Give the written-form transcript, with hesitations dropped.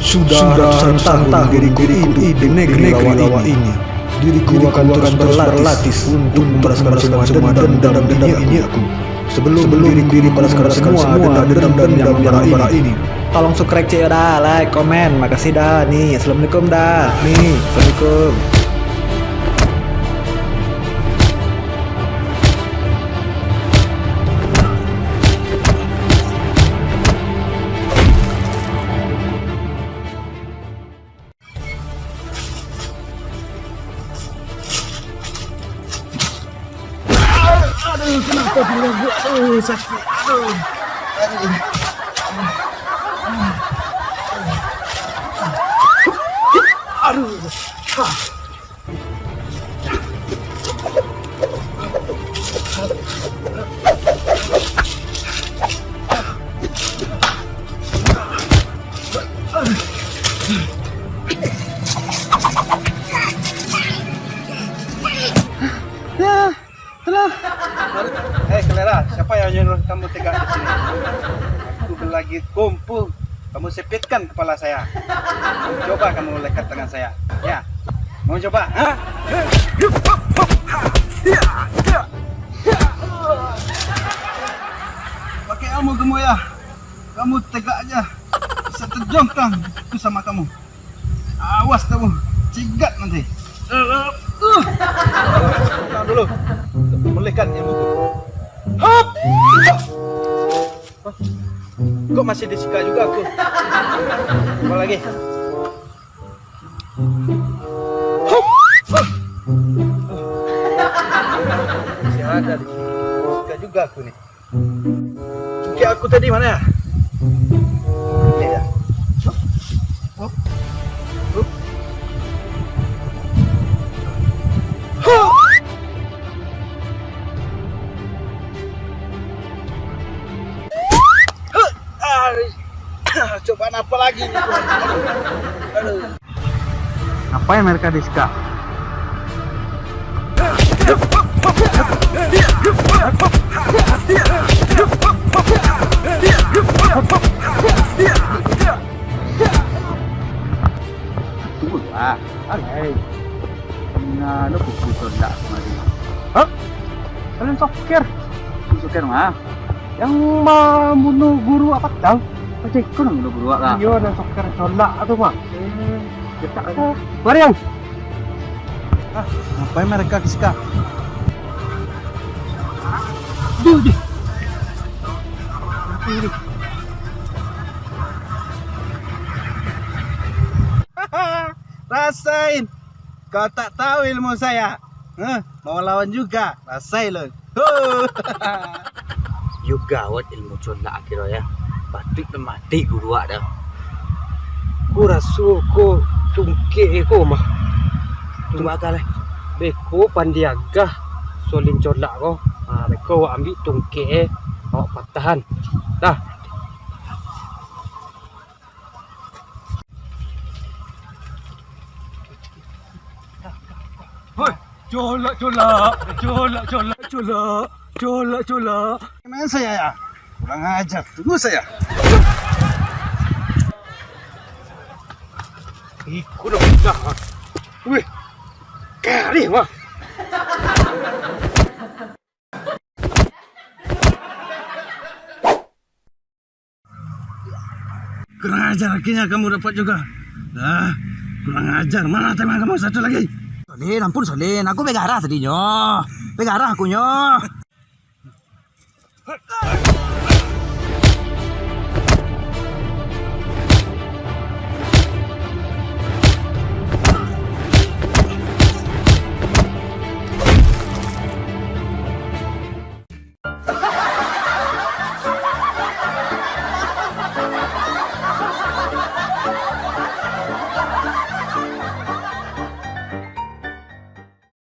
Sudah ratusan tahun diriku hidup di negeri rawa ini. Diriku akan terus berlatih untuk membalaskan semua dendam ini aku. Sebelum diri membalaskan semua dendam yang bara ini. Tolong subscribe ya dah, like, komen, makasih dah. Nih, assalamualaikum dah. Nih, assalamualaikum. Aduh, kenapa pinggang gua? Aduh, sakit. Aduh. Kelera, siapa yang nyuruh kamu tegak di sini? Aku lagi kumpul, kamu sepitkan kepala saya. Coba kamu lekat tangan saya, ya? Mau coba? Hah? Pakai ilmu kamu ya, kamu tegak aja. Bisa terjongkang aku sama kamu. Awas kamu, cigat nanti. Tahan dulu, memulihkan ilmuku. Hop! Kok masih disika juga aku? Apa lagi? Hop! Masih ada di sini. Disika juga aku nih. Cuki aku tadi mana ya? Ini ya. Hop! Hop! Hop! Cobaan apa lagi nih? Aduh. Ngapain mereka diska? Tunggu lah. Hai. Nah, lo buku tondak kemarin. Hah? Kalian sokir? Sokir mah? Yang membunuh guru apa tahu? Cik, kau nak bunuh guru lah? Iya, ada sokir tondak atau apa? Cetak tu. Mari yang. Ngapain mereka diska? Duh. Rasain. Kau tak tahu ilmu saya. Mau lawan juga. Rasain lo. Juga awat ilmu conda akhirnya ya. Patut mati guru ada. Ku rasu ko tungke ko mah. Tunggu akal beko pandiaga solin conda ko. Beko ambil tungke awak patahan. Dah. Hoi, cola. Mana saya ya? Kurang ajar. Tunggu saya. Ikut dah. Wih. Kali mah. Kurang ajar akhirnya kamu dapat juga. Kurang ajar. Mana teman kamu satu lagi? Solin, ampun Solin, aku begarah tadinya. Begarah akunya.